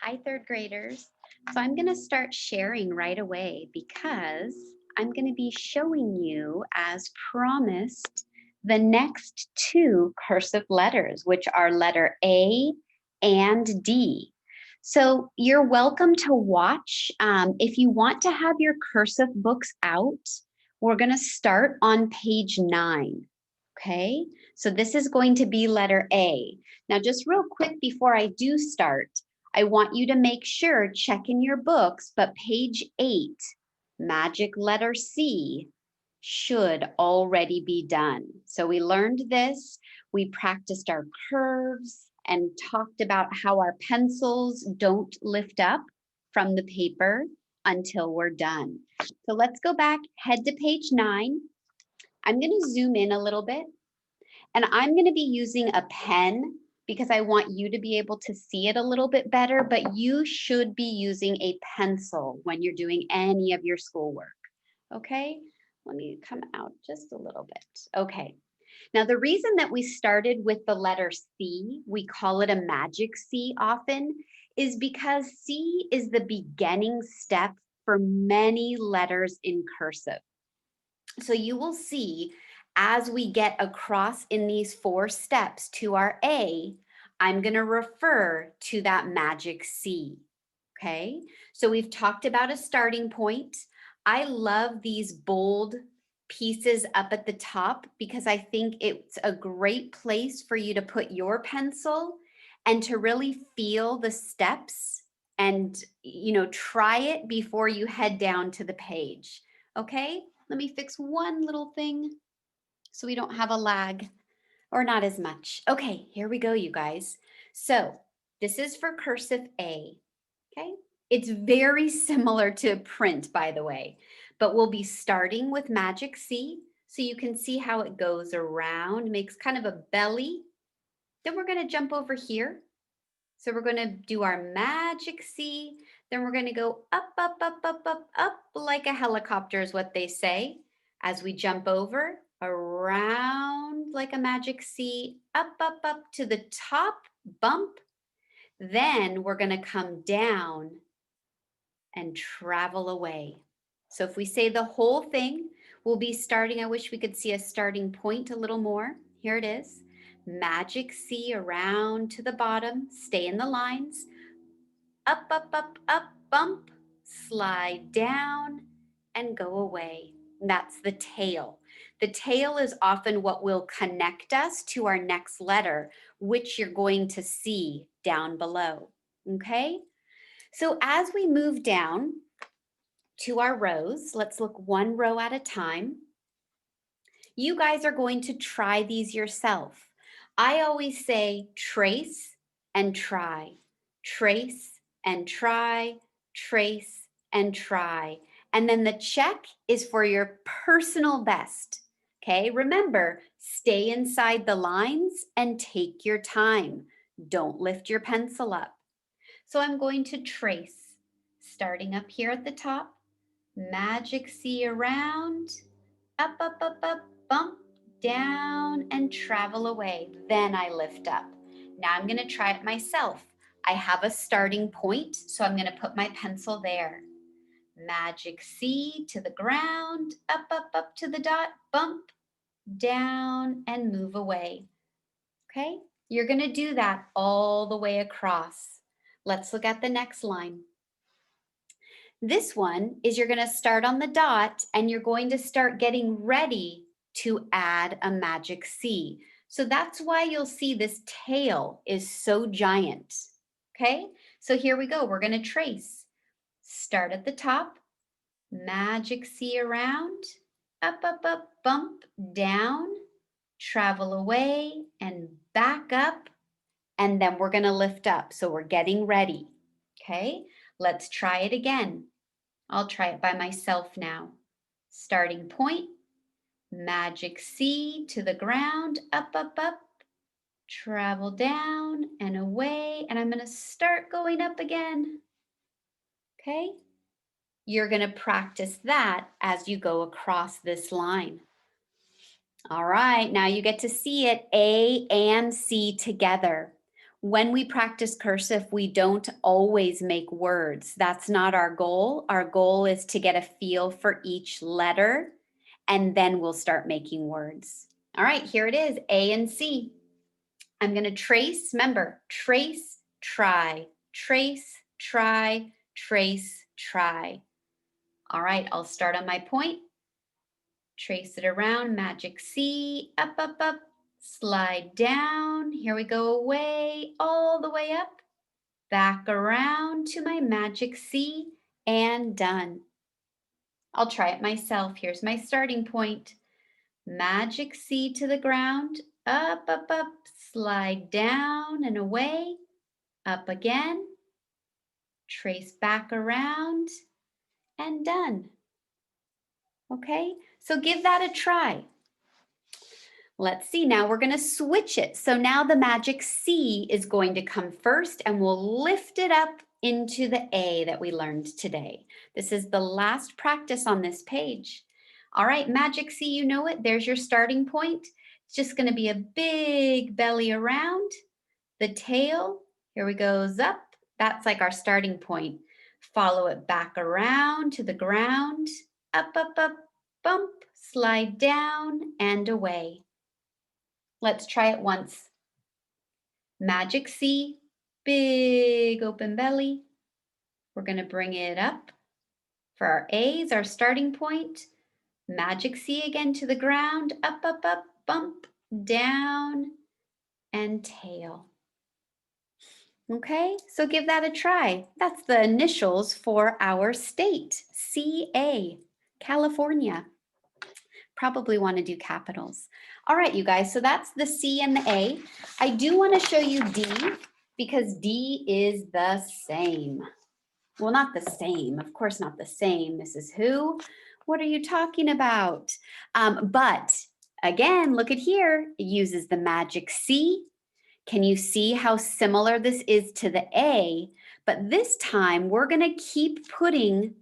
Hi, third graders. So I'm going to start sharing right away because I'm going to be showing you, as promised, the next two cursive letters, which are letter A and D. So you're welcome to watch. If you want to have your cursive books out, we're going to start on page 9. Okay, so this is going to be letter A. Now, just real quick before I do start, I want you to make sure, check in your books, but page 8, magic letter C, should already be done. So we learned this, we practiced our curves and talked about how our pencils don't lift up from the paper until we're done. So let's go back, head to page 9. I'm going to zoom in a little bit, and I'm going to be using a pen because I want you to be able to see it a little bit better, but you should be using a pencil when you're doing any of your schoolwork. Okay, let me come out just a little bit. Okay, now the reason that we started with the letter C, we call it a magic C often, is because C is the beginning step for many letters in cursive. So you will see as we get across in these 4 steps to our A, I'm going to refer to that magic C. Okay, so we've talked about a starting point. I love these bold pieces up at the top because I think it's a great place for you to put your pencil and to really feel the steps and, try it before you head down to the page. Okay, let me fix one little thing so we don't have a lag, or not as much. Okay, here we go, you guys. So this is for cursive A, okay? It's very similar to print, by the way, but we'll be starting with magic C, so you can see how it goes around, makes kind of a belly. Then we're gonna jump over here. So we're gonna do our magic C, then we're gonna go up, up, up, up, up, up, like a helicopter is what they say. As we jump over, around like a magic C, up, up, up to the top, bump. Then we're gonna come down and travel away. So if we say the whole thing, we'll be starting, I wish we could see a starting point a little more. Here it is. Magic C around to the bottom, stay in the lines, up, up, up, up, bump, slide down, and go away. That's the tail. The tail is often what will connect us to our next letter, which you're going to see down below. Okay? So as we move down to our rows, let's look one row at a time. You guys are going to try these yourself. I always say trace and try, trace and try, trace and try. And then the check is for your personal best. Okay, remember, stay inside the lines and take your time. Don't lift your pencil up. So I'm going to trace, starting up here at the top, magic C around, up, up, up, up, bump, down, and travel away. Then I lift up. Now I'm going to try it myself. I have a starting point, so I'm going to put my pencil there. Magic C to the ground, up, up, up to the dot, bump, down, and move away. Okay, you're going to do that all the way across. Let's look at the next line. This one is you're going to start on the dot and you're going to start getting ready to add a magic C. So that's why you'll see this tail is so giant. Okay, so here we go. We're going to trace. Start at the top, magic C around, up, up, up, bump, down, travel away and back up. And then we're going to lift up. So we're getting ready. Okay, let's try it again. I'll try it by myself now. Starting point, magic C to the ground, up, up, up, travel down and away. And I'm going to start going up again. Okay? You're going to practice that as you go across this line. All right, now you get to see it A and C together. When we practice cursive, we don't always make words. That's not our goal. Our goal is to get a feel for each letter, and then we'll start making words. All right, here it is, A and C. I'm going to trace, remember, trace, try, trace, try, trace, try. All right, I'll start on my point. Trace it around, magic C, up, up, up, slide down. Here we go, away, all the way up, back around to my magic C, and done. I'll try it myself. Here's my starting point. Magic C to the ground, up, up, up, slide down and away, up again, trace back around, and done. Okay, so give that a try. Let's see, now we're going to switch it. So now the magic C is going to come first, and we'll lift it up into the A that we learned today. This is the last practice on this page. All right, magic C, you know it. There's your starting point. It's just going to be a big belly around. The tail, here we goes up. That's like our starting point. Follow it back around to the ground. Up, up, up, bump, slide down, and away. Let's try it once. Magic C, big open belly. We're going to bring it up. For our A's, our starting point. Magic C again to the ground. Up, up, up, bump, down, and tail. Okay, so give that a try. That's the initials for our state, CA, California. Probably want to do capitals. All right, you guys, so that's the C and the A. I do want to show you D because D is the same. Well, not the same, of course not the same. Mrs. Who? What are you talking about? But again, look at here. It uses the magic C. Can you see how similar this is to the A? But this time we're going to keep putting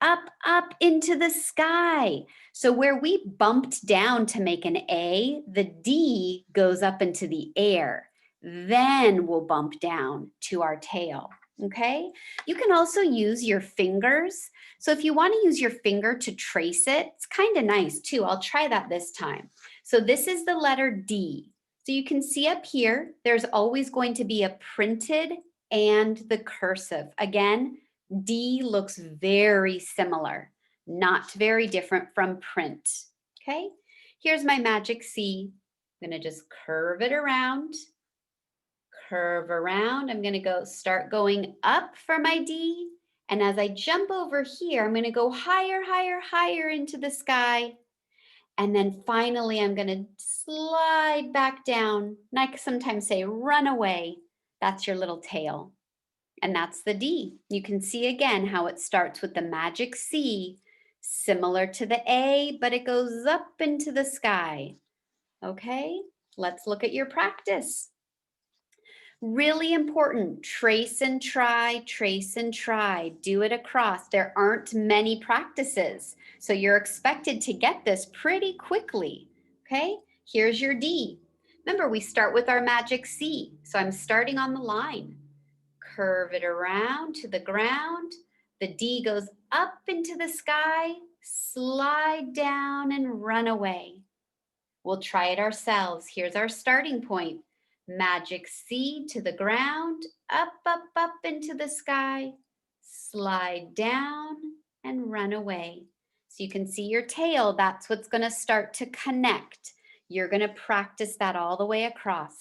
up, up into the sky. So where we bumped down to make an A, the D goes up into the air. Then we'll bump down to our tail. Okay, you can also use your fingers. So if you want to use your finger to trace it, it's kind of nice too. I'll try that this time. So this is the letter D. So you can see up here, there's always going to be a printed and the cursive. Again, D looks very similar, not very different from print. Okay, here's my magic C. I'm going to just curve it around, curve around. I'm going to start going up for my D. And as I jump over here, I'm going to go higher, higher, higher into the sky. And then finally, I'm going to slide back down. And I sometimes say run away. That's your little tail. And that's the D. You can see again how it starts with the magic C, similar to the A, but it goes up into the sky. Okay, let's look at your practice. Really important, trace and try, trace and try. Do it across. There aren't many practices, so you're expected to get this pretty quickly. Okay, here's your D. Remember, we start with our magic C, so I'm starting on the line. Curve it around to the ground. The D goes up into the sky, slide down and run away. We'll try it ourselves. Here's our starting point. Magic C to the ground, up, up, up into the sky, slide down and run away. So you can see your tail, that's what's going to start to connect. You're going to practice that all the way across.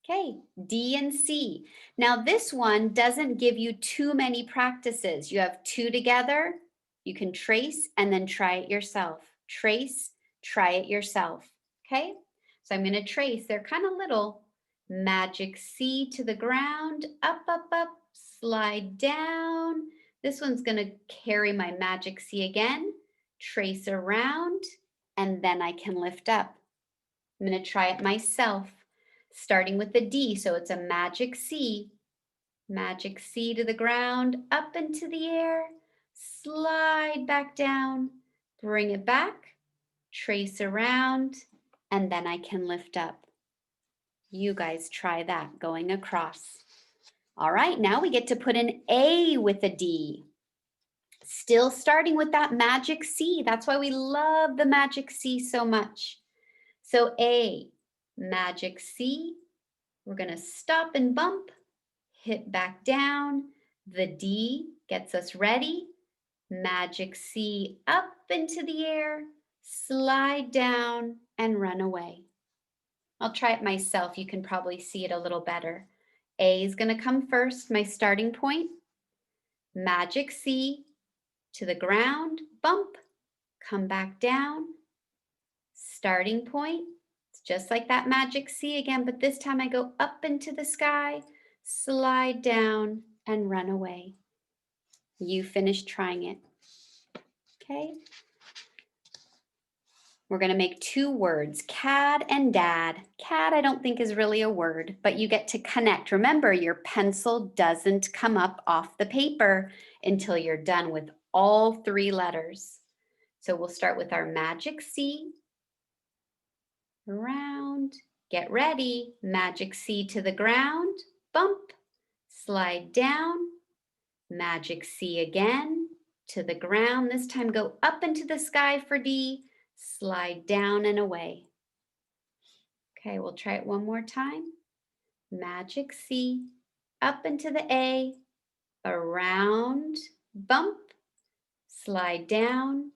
Okay, D and C. Now this one doesn't give you too many practices. You have two together, you can trace and then try it yourself. Trace, try it yourself, okay? So I'm going to trace, they're kind of little. Magic C to the ground, up, up, up, slide down. This one's going to carry my magic C again, trace around, and then I can lift up. I'm going to try it myself, starting with the D. So it's a magic C to the ground, up into the air, slide back down, bring it back, trace around, and then I can lift up. You guys try that going across. All right, now we get to put an A with a D. Still starting with that magic C. That's why we love the magic C so much. So A, magic C. We're going to stop and bump, hit back down. The D gets us ready. Magic C up into the air, slide down and run away. I'll try it myself. You can probably see it a little better. A is going to come first, my starting point. Magic C to the ground, bump, come back down. Starting point, it's just like that magic C again, but this time I go up into the sky, slide down, and run away. You finish trying it. Okay? We're going to make 2 words, cad and dad. Cad I don't think is really a word, but you get to connect. Remember, your pencil doesn't come up off the paper until you're done with all 3 letters. So we'll start with our magic C, around, get ready, magic C to the ground, bump, slide down, magic C again to the ground. This time go up into the sky for D, slide down and away. Okay, we'll try it one more time. Magic C, up into the A, around, bump, slide down,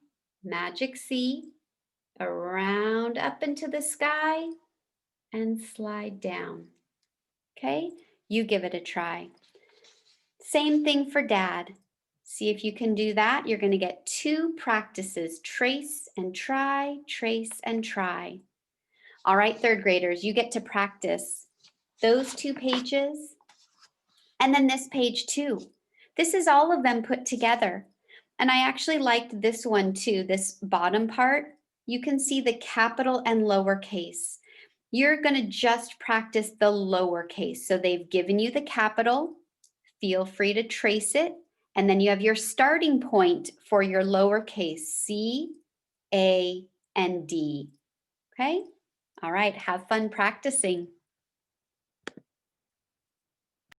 magic C, around, up into the sky, and slide down. Okay, you give it a try. Same thing for dad. See if you can do that. You're going to get 2 practices, trace and try, trace and try. All right, 3rd graders, you get to practice those 2 pages and then this page too. This is all of them put together. And I actually liked this one too, this bottom part. You can see the capital and lowercase. You're going to just practice the lowercase. So they've given you the capital. Feel free to trace it. And then you have your starting point for your lowercase, C, A, and D. Okay? All right, have fun practicing.